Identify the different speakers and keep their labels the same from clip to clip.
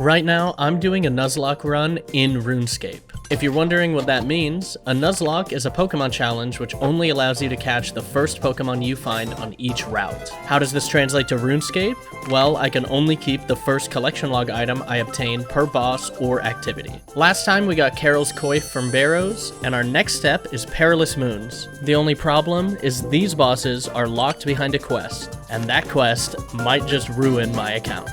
Speaker 1: Right now, I'm doing a Nuzlocke run in Runescape. If you're wondering what that means, a Nuzlocke is a Pokemon challenge which only allows you to catch the first Pokemon you find on each route. How does this translate to Runescape? Well, I can only keep the first collection log item I obtain per boss or activity. Last time we got Carol's Coif from Barrows, and our next step is Perilous Moons. The only problem is these bosses are locked behind a quest, and that quest might just ruin my account.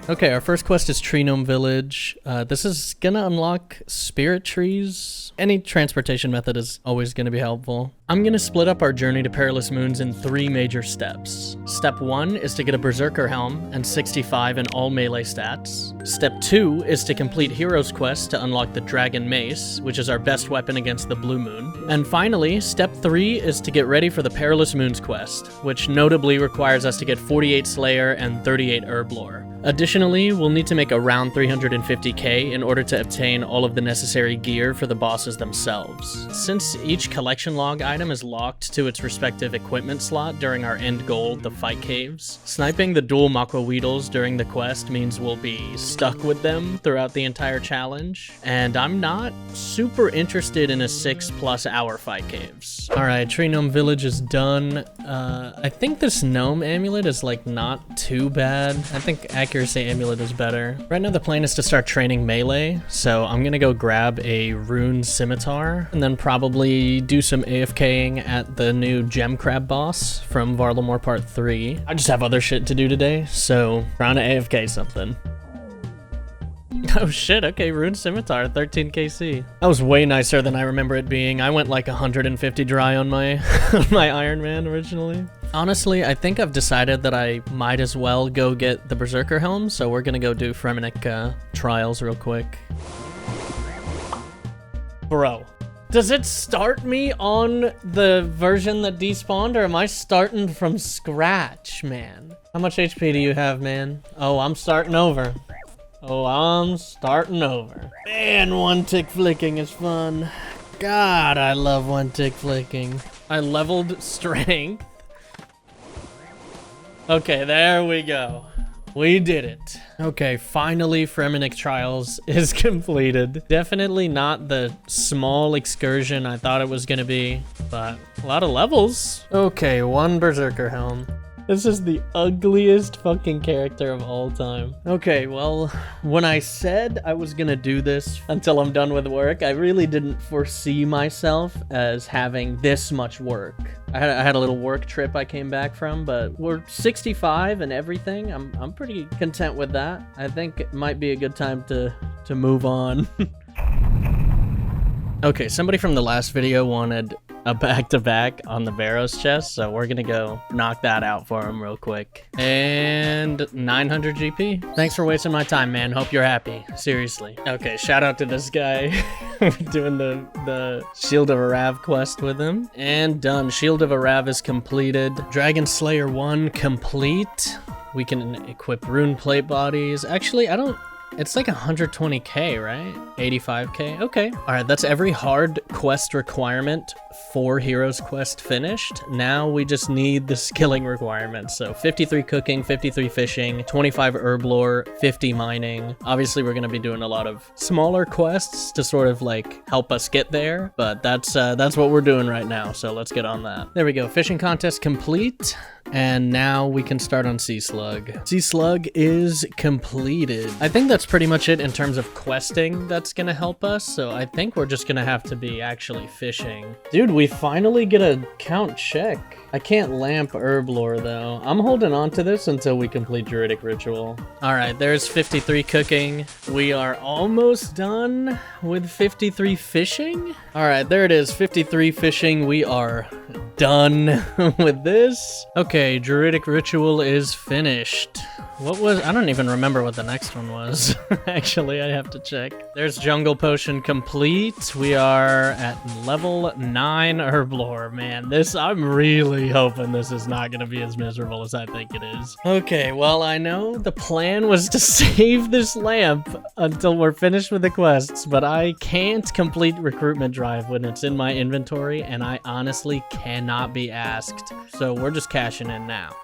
Speaker 1: Okay, our first quest is Tree Gnome Village. This is gonna unlock spirit trees. Any transportation method is always gonna be helpful. I'm gonna split up our journey to Perilous Moons in 3 major steps. Step 1 is to get a Berserker Helm and 65 in all melee stats. Step 2 is to complete Hero's Quest to unlock the Dragon Mace, which is our best weapon against the Blue Moon. And finally, Step 3 is to get ready for the Perilous Moons quest, which notably requires us to get 48 Slayer and 38 Herblore. Additionally, we'll need to make around 350k in order to obtain all of the necessary gear for the bosses themselves. Since each collection log item is locked to its respective equipment slot during our end goal, the Fight Caves, sniping the dual Makwa Weedles during the quest means we'll be stuck with them throughout the entire challenge, and I'm not super interested in a 6+ hour Fight Caves. Alright, Tree Gnome Village is done. I think this Gnome Amulet is like not too bad. I think Accuracy Amulet is better. Right now the plan is to start training melee, so I'm gonna go grab a Rune Scimitar and then probably do some AFKing at the new Gem Crab boss from Varlamore Part 3. I just have other shit to do today, so trying to AFK something. Oh shit, okay, Rune Scimitar, 13 KC. That was way nicer than I remember it being. I went like 150 dry on my my Iron Man originally. Honestly, I think I've decided that I might as well go get the Berserker Helm, so we're gonna go do Fremenic trials real quick. Bro, does it start me on the version that despawned, or am I starting from scratch, man? How much HP do you have, man? Oh, I'm starting over. Oh, I'm starting over. Man, one tick flicking is fun. God, I love one tick flicking. I leveled strength. Okay, there we go. We did it. Okay, finally Fremenic Trials is completed. Definitely not the small excursion I thought it was gonna be, but a lot of levels. Okay, 1 Berserker Helm. This is the ugliest fucking character of all time. Okay, well, when I said I was gonna do this until I'm done with work, I really didn't foresee myself as having this much work. I had a little work trip I came back from, but we're 65 and everything. I'm pretty content with that. I think it might be a good time to move on. Okay, somebody from the last video wanted a back-to-back on the Barrows chest, so we're gonna go knock that out for him real quick. And 900 GP. Thanks for wasting my time, man. Hope you're happy. Seriously. Okay, shout out to this guy. Doing the Shield of Arav quest with him. And done. Shield of Arav is completed. Dragon Slayer 1 complete. We can equip rune plate bodies. Actually, I don't... It's like 120k, right? 85k? Okay. All right, that's every hard quest requirement for Hero's Quest finished. Now we just need the skilling requirements. So 53 cooking, 53 fishing, 25 herblore, 50 mining. Obviously, we're gonna be doing a lot of smaller quests to sort of like help us get there, but that's what we're doing right now. So let's get on that. There we go. Fishing contest complete. And now we can start on Sea Slug. Sea Slug is completed. I think that's pretty much it in terms of questing that's gonna help us. So I think we're just gonna have to be actually fishing. Dude, we finally get a count check. I can't lamp herblore though. I'm holding on to this until we complete Druidic Ritual. All right, there's 53 cooking. We are almost done with 53 fishing. All right, there it is, 53 fishing. We are done with this. Okay, Druidic Ritual is finished. What was... I don't even remember what the next one was. Actually, I have to check. There's Jungle Potion complete. We are at level 9 herblore. Man, this... I'm really hoping this is not going to be as miserable as I think it is. Okay, well, I know the plan was to save this lamp until we're finished with the quests, but I can't complete Recruitment Drive when it's in my inventory, and I honestly cannot be asked. So we're just cashing in now.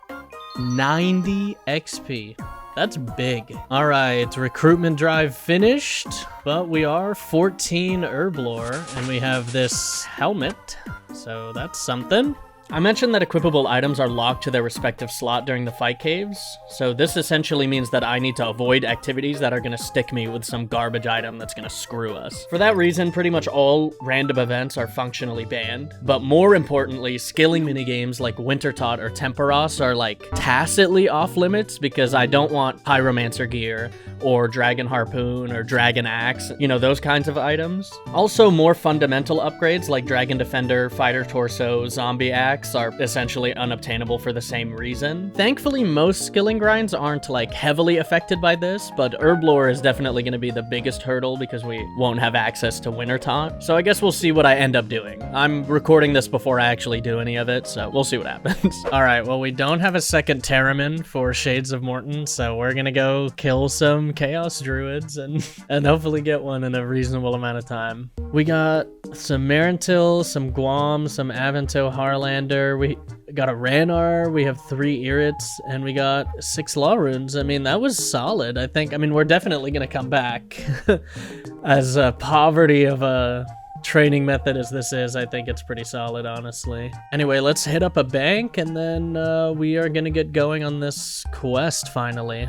Speaker 1: 90 XP. That's big. All right, recruitment drive finished, but we are 14 Herblore, and we have this helmet, so that's something. I mentioned that equipable items are locked to their respective slot during the fight caves, so this essentially means that I need to avoid activities that are going to stick me with some garbage item that's going to screw us. For that reason, pretty much all random events are functionally banned, but more importantly, skilling minigames like Wintertot or Temperos are like tacitly off limits because I don't want Pyromancer gear or Dragon Harpoon or Dragon Axe, you know, those kinds of items. Also, more fundamental upgrades like Dragon Defender, Fighter Torso, Zombie Axe are essentially unobtainable for the same reason. Thankfully, most skilling grinds aren't like heavily affected by this, but Herblore is definitely going to be the biggest hurdle because we won't have access to Wintertot. So I guess we'll see what I end up doing. I'm recording this before I actually do any of it, so we'll see what happens. All right, well, we don't have a second Terramin for Shades of Morton, so we're gonna go kill some Chaos Druids and hopefully get one in a reasonable amount of time. We got some Marentil, some Guam, some Avanto Harlander. We got a Ranar, we have 3 Irits, and we got 6 Law Runes. I mean, that was solid, I think. I mean, we're definitely gonna come back. As poverty of a training method as this is, I think it's pretty solid, honestly. Anyway, let's hit up a bank, and then we are gonna get going on this quest, finally.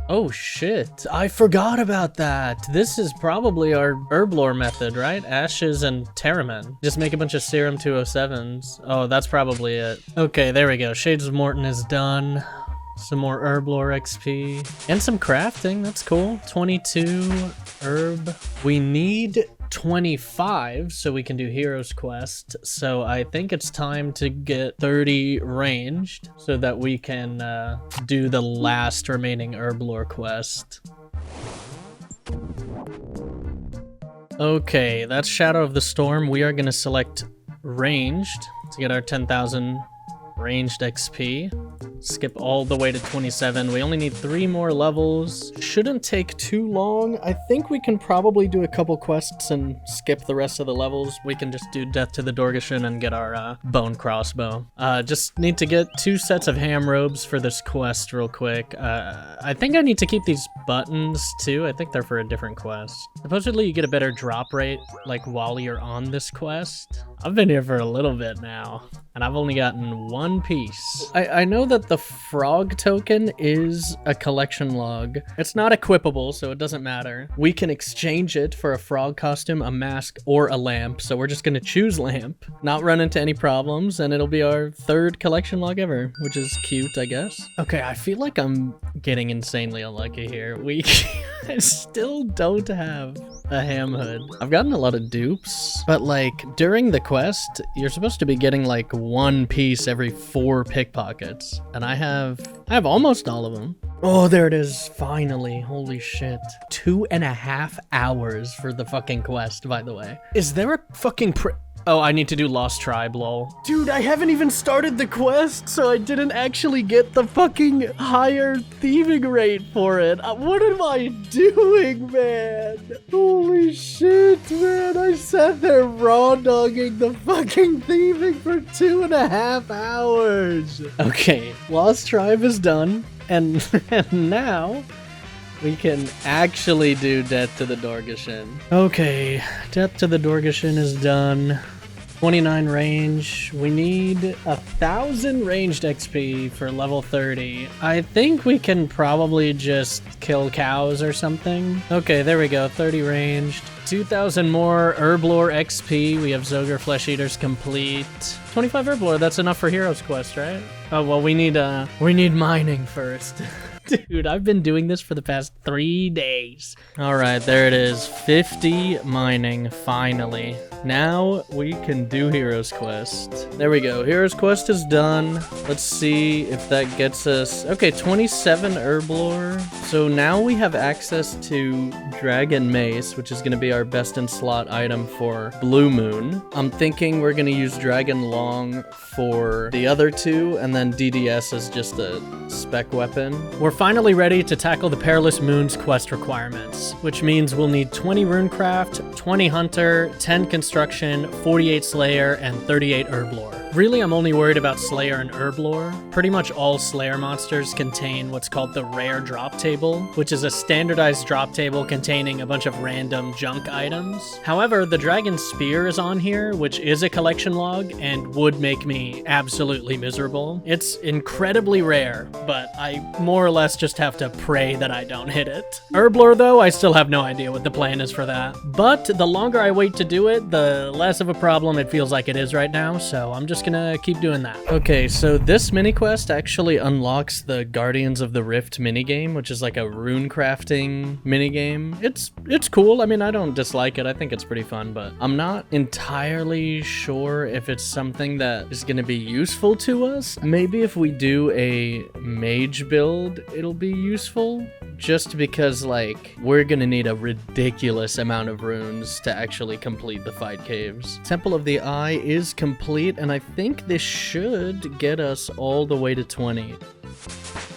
Speaker 1: Oh shit, I forgot about that. This is probably our Herblore method, right? Ashes and Terramin. Just make a bunch of Serum 207s. Oh, that's probably it. Okay, there we go. Shades of Morton is done. Some more Herblore XP. And some crafting, that's cool. 22 herb. We need 25 so we can do Hero's Quest. So I think it's time to get 30 ranged so that we can do the last remaining Herblore quest. Okay, that's Shadow of the Storm. We are going to select ranged to get our 10,000 ranged XP. Skip all the way to 27. We only need 3 more levels. Shouldn't take too long. I think we can probably do a couple quests and skip the rest of the levels. We can just do Death to the Dorgashin and get our bone crossbow. Just need to get 2 sets of ham robes for this quest real quick. I think I need to keep these buttons too. I think they're for a different quest. Supposedly you get a better drop rate like while you're on this quest. I've been here for a little bit now, and I've only gotten 1 piece. I know that the frog token is a collection log. It's not equipable, so it doesn't matter. We can exchange it for a frog costume, a mask, or a lamp, so we're just gonna choose lamp, not run into any problems, and it'll be our 3rd collection log ever, which is cute, I guess. Okay, I feel like I'm getting insanely unlucky here. I still don't have a ham hood. I've gotten a lot of dupes, but like during the quest, you're supposed to be getting like 1 piece every 4 pickpockets, and I have almost all of them. Oh, there it is, finally. Holy shit. 2.5 hours for the fucking quest, by the way. Is there a fucking Oh, I need to do Lost Tribe, lol. Dude, I haven't even started the quest, so I didn't actually get the fucking higher thieving rate for it. What am I doing, man? Holy shit, man. I sat there raw dogging the fucking thieving for 2.5 hours. Okay, Lost Tribe is done, and now we can actually do Death to the Dorgashin. Okay, Death to the Dorgashin is done. 29 range. We need 1,000 ranged XP for level 30. I think we can probably just kill cows or something. Okay, there we go. 30 ranged. 2,000 more Herblore XP. We have Zogre Flesh Eaters complete. 25 Herblore. That's enough for Hero's Quest, right? Oh, well, we need mining first. Dude, I've been doing this for the past 3 days. All right, there it is. 50 mining, finally. Now we can do Hero's Quest. There we go. Hero's Quest is done. Let's see if that gets us... Okay, 27 Herblore. So now we have access to Dragon Mace, which is going to be our best in slot item for Blue Moon. I'm thinking we're going to use Dragon Long for the other 2, and then DDS as just a spec weapon. We're finally ready to tackle the Perilous Moons quest requirements, which means we'll need 20 Runecraft, 20 Hunter, 10 Construction, 48 Slayer, and 38 Herblore. Really, I'm only worried about Slayer and Herblore. Pretty much all Slayer monsters contain what's called the Rare Drop Table, which is a standardized drop table containing a bunch of random junk items. However, the Dragon Spear is on here, which is a collection log, and would make me absolutely miserable. It's incredibly rare, but I more or less just have to pray that I don't hit it. Herblore, though, I still have no idea what the plan is for that. But the longer I wait to do it, the less of a problem it feels like it is right now, so I'm just gonna keep doing that. Okay, so this mini quest actually unlocks the Guardians of the Rift minigame, which is like a rune crafting minigame. It's cool. I mean, I don't dislike it. I think it's pretty fun, but I'm not entirely sure if it's something that is gonna be useful to us. Maybe if we do a mage build, it'll be useful. Just because, like, we're gonna need a ridiculous amount of runes to actually complete the fight caves. Temple of the Eye is complete, and I think this should get us all the way to 20.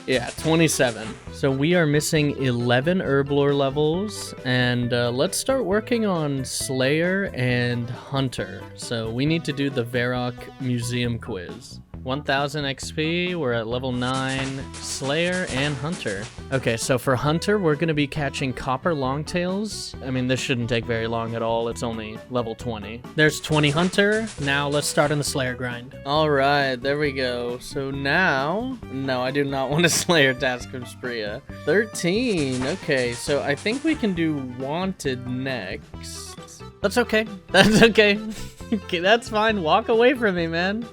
Speaker 1: Yeah, 27. So we are missing 11 Herblore levels, and let's start working on Slayer and Hunter. So we need to do the Varrock Museum quiz. 1000 XP, we're at level 9, Slayer and Hunter. Okay, so for Hunter, we're gonna be catching Copper Longtails. I mean, this shouldn't take very long at all, it's only level 20. There's 20 Hunter, now let's start on the Slayer grind. All right, there we go. So now, no, I do not want a Slayer task from Spria. 13, okay, so I think we can do Wanted next. That's okay, that's okay. Okay, that's fine, walk away from me, man.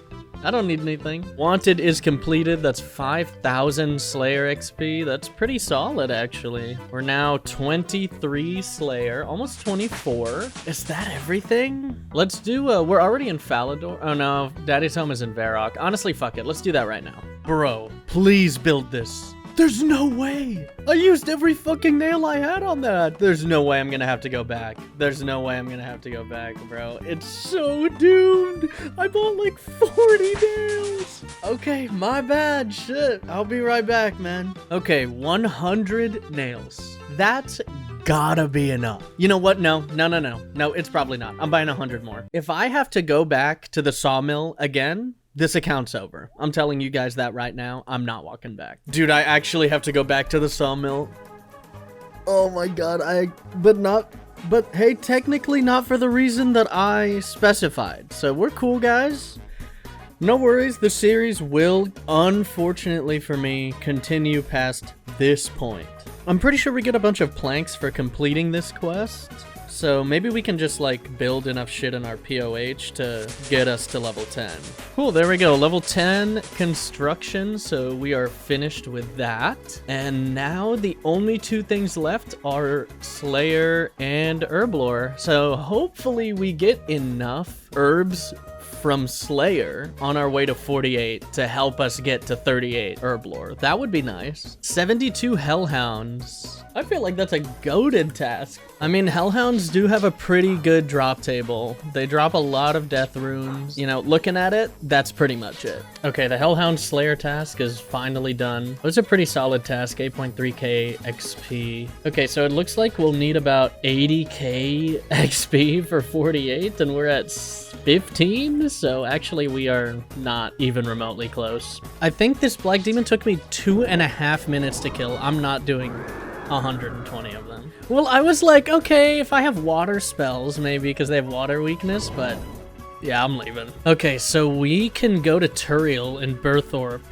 Speaker 1: I don't need anything. Wanted is completed. That's 5,000 Slayer XP. That's pretty solid, actually. We're now 23 Slayer, almost 24. Is that everything? Let's do, we're already in Falador. Oh no, Daddy's Home is in Varrock. Honestly, fuck it. Let's do that right now. Bro, please build this. There's no way. I used every fucking nail I had on that. There's no way I'm gonna have to go back. There's no way I'm gonna have to go back, bro. It's so doomed. I bought like 40 nails. Okay, my bad. Shit. I'll be right back, man. Okay, 100 nails. That's gotta be enough. You know what? No, it's probably not. I'm buying 100 more. If I have to go back to the sawmill again, this account's over. I'm telling you guys that right now. I'm not walking back. Dude, I actually have to go back to the sawmill. Oh my god, but hey, technically not for the reason that I specified. So we're cool, guys. No worries, the series will, unfortunately for me, continue past this point. I'm pretty sure we get a bunch of planks for completing this quest. So maybe we can just like build enough shit in our POH to get us to level 10. Cool, there we go. Level 10 construction. So we are finished with that. And now the only two things left are Slayer and Herblore. So hopefully we get enough herbs from Slayer on our way to 48 to help us get to 38 Herblore. That would be nice. 72 Hellhounds. I feel like that's a goated task. I mean, Hellhounds do have a pretty good drop table. They drop a lot of death runes. You know, looking at it, that's pretty much it. Okay, the Hellhound Slayer task is finally done. It was a pretty solid task, 8.3k XP. Okay, so it looks like we'll need about 80k XP for 48, and we're at 15, so actually we are not even remotely close. I think this Black Demon took me 2.5 minutes to kill. I'm not doing 120 of them. Well, I was like, okay, if I have water spells, maybe, because they have water weakness, but yeah, I'm leaving. Okay, so we can go to Turiel in Burthorpe,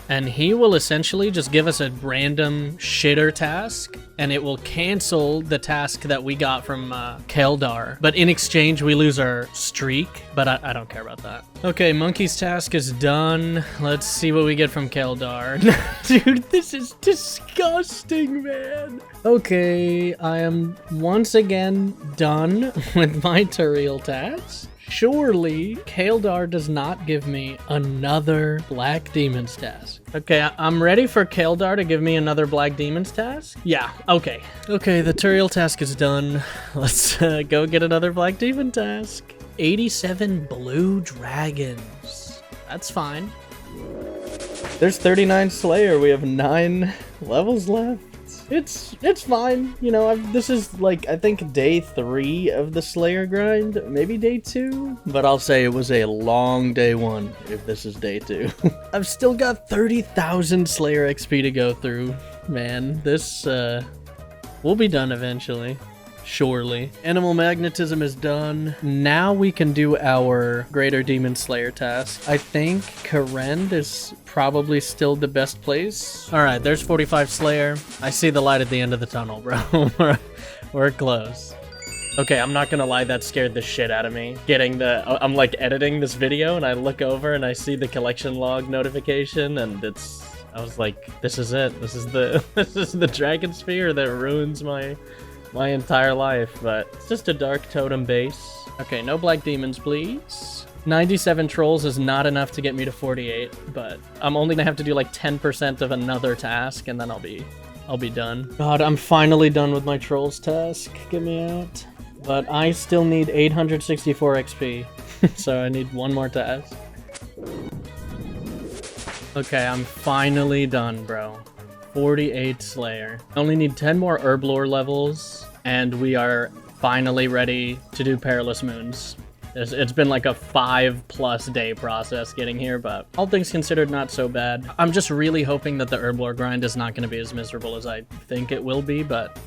Speaker 1: and he will essentially just give us a random shitter task, and it will cancel the task that we got from Keldar. But in exchange, we lose our streak, but I don't care about that. Okay, Monkey's task is done. Let's see what we get from Keldar. Dude, this is disgusting, man. Okay, I am once again done with my Turiel task. Surely, Keldar does not give me another Black Demons task. Okay, I'm ready for Keldar to give me another Black Demons task. Yeah, okay. Okay, the Turiel task is done. Let's go get another Black Demon task. 87 blue dragons. That's fine. There's 39 Slayer. We have 9 levels left. It's fine. You know, this is like, I think day 3 of the Slayer grind, maybe day 2. But I'll say it was a long day 1 if this is day 2. I've still got 30,000 Slayer XP to go through. Man, this will be done eventually. Surely. Animal magnetism is done. Now we can do our Greater Demon Slayer task. I think Karend is probably still the best place. All right, there's 45 Slayer. I see the light at the end of the tunnel, bro. We're close. Okay, I'm not gonna lie, that scared the shit out of me. I'm like editing this video and I look over and I see the collection log notification and I was like, this is it. This is the dragon sphere that ruins my entire life, but it's just a dark totem base. Okay, no black demons, please. 97 trolls is not enough to get me to 48, but I'm only gonna have to do like 10% of another task and then I'll be done. God, I'm finally done with my trolls task. Get me out. But I still need 864 XP, so I need one more task. Okay, I'm finally done, bro. 48 Slayer. I only need 10 more Herblore levels, and we are finally ready to do Perilous Moons. It's been like a 5+ day process getting here, but all things considered, not so bad. I'm just really hoping that the Herblore grind is not going to be as miserable as I think it will be, but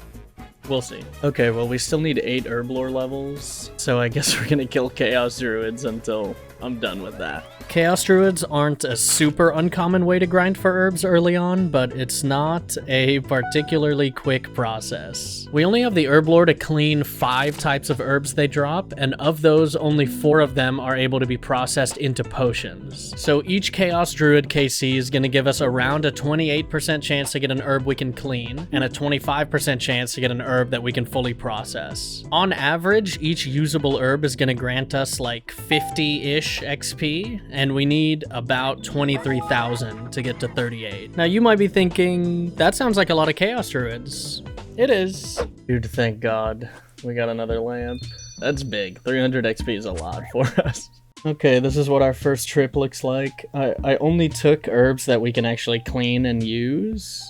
Speaker 1: we'll see. Okay, well, we still need 8 Herblore levels, so I guess we're going to kill Chaos Druids until I'm done with that. Chaos Druids aren't a super uncommon way to grind for herbs early on, but it's not a particularly quick process. We only have the Herblore to clean 5 types of herbs they drop, and of those, only 4 of them are able to be processed into potions. So each Chaos Druid KC is going to give us around a 28% chance to get an herb we can clean, and a 25% chance to get an herb that we can fully process. On average, each usable herb is going to grant us like 50-ish XP, and we need about 23,000 to get to 38. Now you might be thinking, that sounds like a lot of Chaos Druids. It is. Dude, thank God. We got another lamp. That's big. 300 XP is a lot for us. Okay, this is what our first trip looks like. I only took herbs that we can actually clean and use,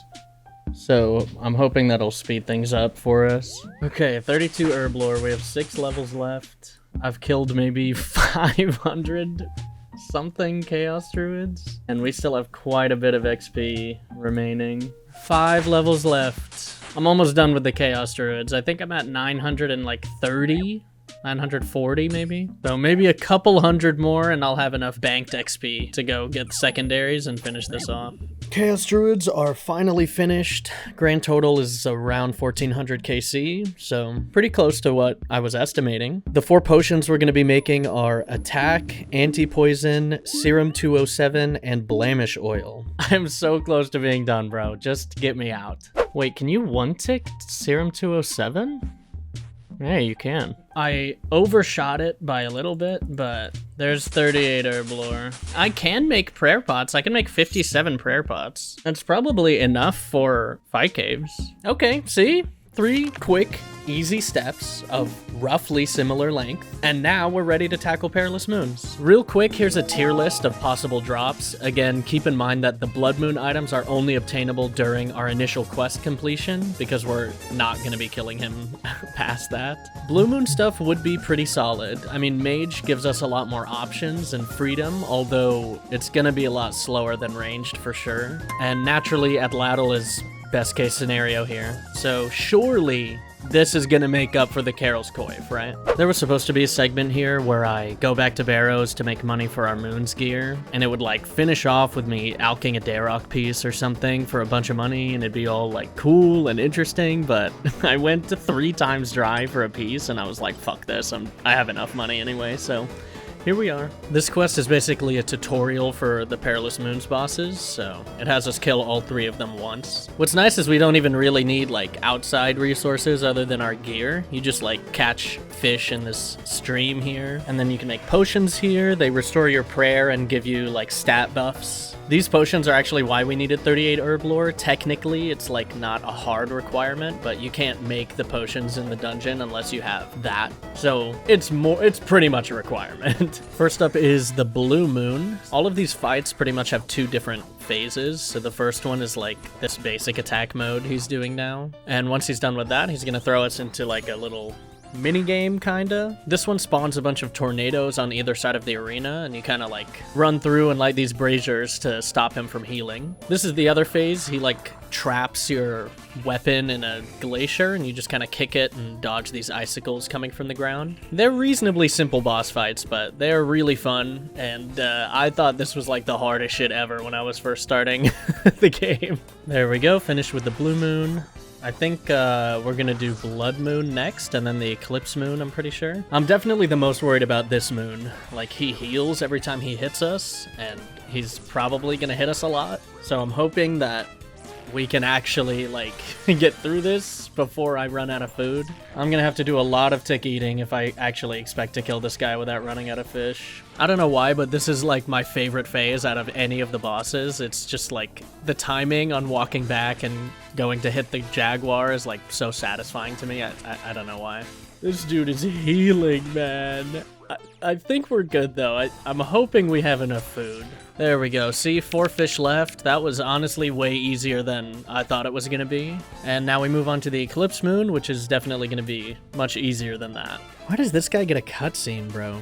Speaker 1: so I'm hoping that'll speed things up for us. Okay, 32 Herblore. We have 6 levels left. I've killed maybe 500 something Chaos Druids, and we still have quite a bit of XP remaining. 5 levels left. I'm almost done with the Chaos Druids. I think I'm at 930, 940 maybe. So maybe a couple hundred more and I'll have enough banked XP to go get secondaries and finish this off. Chaos Druids are finally finished. Grand total is around 1400 KC, so pretty close to what I was estimating. The 4 potions we're going to be making are Attack, Anti-Poison, Serum 207, and Blamish Oil. I'm so close to being done, bro. Just get me out. Wait, can you one-tick Serum 207? Yeah, you can. I overshot it by a little bit, but there's 38 Herblore. I can make prayer pots. I can make 57 prayer pots. That's probably enough for fight caves. Okay, see? 3 quick, easy steps of roughly similar length. And now we're ready to tackle Perilous Moons. Real quick, here's a tier list of possible drops. Again, keep in mind that the Blood Moon items are only obtainable during our initial quest completion, because we're not going to be killing him past that. Blue Moon stuff would be pretty solid. I mean, Mage gives us a lot more options and freedom, although it's going to be a lot slower than ranged for sure. And naturally, Atlatl is best case scenario here. So surely this is gonna make up for the Carol's Coif, right? There was supposed to be a segment here where I go back to Barrows to make money for our Moons gear, and it would like finish off with me alking a Dayrok piece or something for a bunch of money, and it'd be all like cool and interesting, but I went to 3 times dry for a piece, and I was like, fuck this, I have enough money anyway, so here we are. This quest is basically a tutorial for the Perilous Moons bosses, so it has us kill all 3 of them once. What's nice is we don't even really need like outside resources other than our gear. You just like catch fish in this stream here, and then you can make potions here. They restore your prayer and give you like stat buffs. These potions are actually why we needed 38 herb lore. Technically, it's like not a hard requirement, but you can't make the potions in the dungeon unless you have that. So it's pretty much a requirement. First up is the Blue Moon. All of these fights pretty much have two different phases. So the first one is like this basic attack mode he's doing now. And once he's done with that, he's gonna throw us into like a little mini game kinda. This one spawns a bunch of tornadoes on either side of the arena, and you kind of like run through and light these braziers to stop him from healing. This is the other phase. He like traps your weapon in a glacier, and you just kind of kick it and dodge these icicles coming from the ground. They're reasonably simple boss fights, but they're really fun, and I thought this was like the hardest shit ever when I was first starting the game. There we go, finished with the Blue Moon. I think we're gonna do Blood Moon next, and then the Eclipse Moon, I'm pretty sure. I'm definitely the most worried about this moon. Like, he heals every time he hits us, and he's probably gonna hit us a lot. So I'm hoping that we can actually, like, get through this before I run out of food. I'm gonna have to do a lot of tick eating if I actually expect to kill this guy without running out of fish. I don't know why, but this is, like, my favorite phase out of any of the bosses. It's just, like, the timing on walking back and going to hit the Jaguar is, like, so satisfying to me. I don't know why. This dude is healing, man. I think we're good, though. I'm hoping we have enough food. There we go. See, 4 fish left. That was honestly way easier than I thought it was going to be. And now we move on to the Eclipse Moon, which is definitely going to be much easier than that. Why does this guy get a cutscene, bro?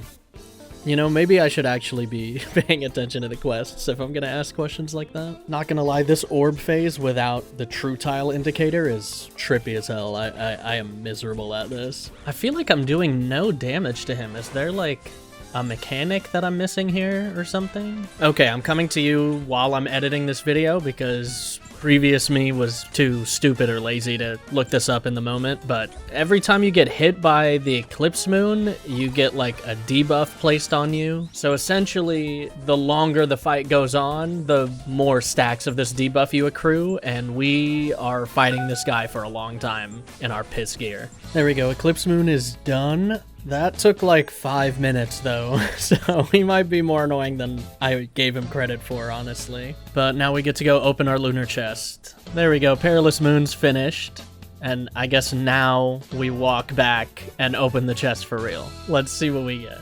Speaker 1: You know, maybe I should actually be paying attention to the quests if I'm going to ask questions like that. Not going to lie, this orb phase without the true tile indicator is trippy as hell. I am miserable at this. I feel like I'm doing no damage to him. Is there, like, a mechanic that I'm missing here or something? Okay, I'm coming to you while I'm editing this video because previous me was too stupid or lazy to look this up in the moment, but every time you get hit by the Eclipse Moon, you get like a debuff placed on you. So essentially, the longer the fight goes on, the more stacks of this debuff you accrue, and we are fighting this guy for a long time in our piss gear. There we go, Eclipse Moon is done. That took like 5 minutes though, so he might be more annoying than I gave him credit for, honestly. But now we get to go open our lunar chest. There we go, Perilous Moon's finished. And I guess now we walk back and open the chest for real. Let's see what we get.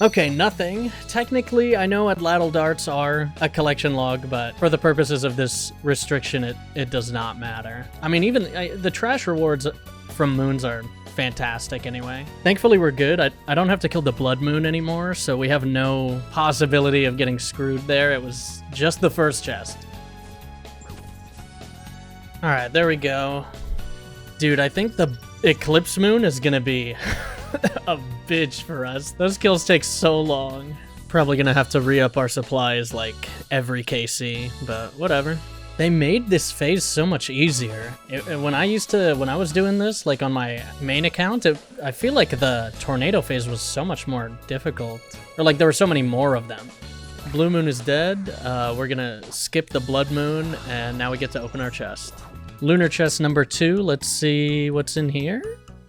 Speaker 1: Okay, nothing. Technically, I know Atlatl darts are a collection log, but for the purposes of this restriction, it does not matter. I mean, even the trash rewards from moons are fantastic anyway. Thankfully, we're good. I don't have to kill the Blood Moon anymore, so we have no possibility of getting screwed there. It was just the first chest. All right, there we go. Dude, I think the Eclipse Moon is gonna be a bitch for us. Those kills take so long. Probably gonna have to re-up our supplies like every KC, but whatever. They made this phase so much easier. When I was doing this, like on my main account, I feel like the tornado phase was so much more difficult. Or like there were so many more of them. Blue Moon is dead. We're gonna skip the Blood Moon, and now we get to open our chest. Lunar chest number 2. Let's see what's in here?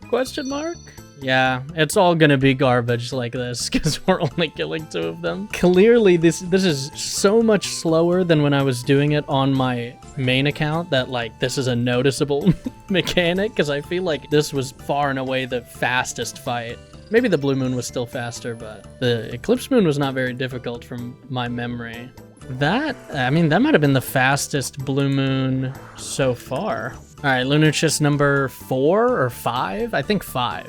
Speaker 1: Question mark? Yeah, it's all gonna be garbage like this because we're only killing 2 of them. Clearly, this is so much slower than when I was doing it on my main account that, like, this is a noticeable mechanic because I feel like this was far and away the fastest fight. Maybe the Blue Moon was still faster, but the Eclipse Moon was not very difficult from my memory. That might have been the fastest Blue Moon so far. All right, Lunar Chest number 4 or 5? I think 5.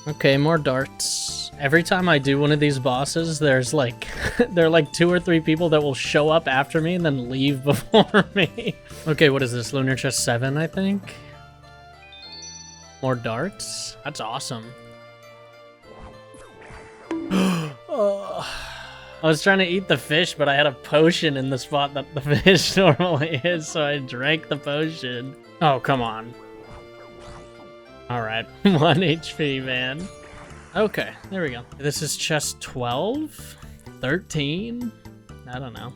Speaker 1: Okay, more darts. Every time I do one of these bosses, there's like, there are like 2 or 3 people that will show up after me and then leave before me. Okay, what is this? Lunar Chest 7, I think? More darts? That's awesome. Oh. I was trying to eat the fish, but I had a potion in the spot that the fish normally is, so I drank the potion. Oh, come on. Alright, 1 HP, man. Okay, there we go. This is chest 12? 13? I don't know.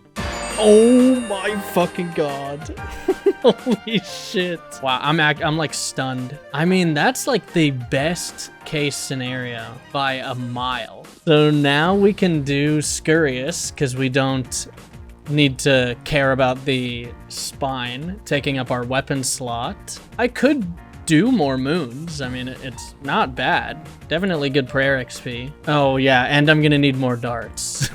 Speaker 1: Oh my fucking god. Holy shit. Wow, I'm like stunned. I mean, that's like the best case scenario by a mile. So now we can do Scurious because we don't need to care about the spine taking up our weapon slot. I could do more moons. I mean, it's not bad. Definitely good prayer XP. Oh yeah, and I'm gonna need more darts.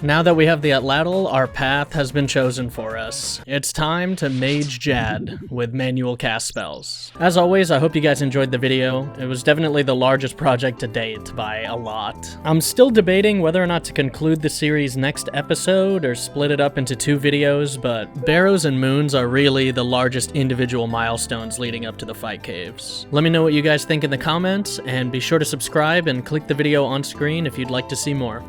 Speaker 1: Now that we have the Atlatl, our path has been chosen for us. It's time to Mage Jad with manual cast spells. As always, I hope you guys enjoyed the video. It was definitely the largest project to date by a lot. I'm still debating whether or not to conclude the series next episode or split it up into 2 videos, but Barrows and Moons are really the largest individual milestones leading up to the fight caves. Let me know what you guys think in the comments, and be sure to subscribe and click the video on screen if you'd like to see more.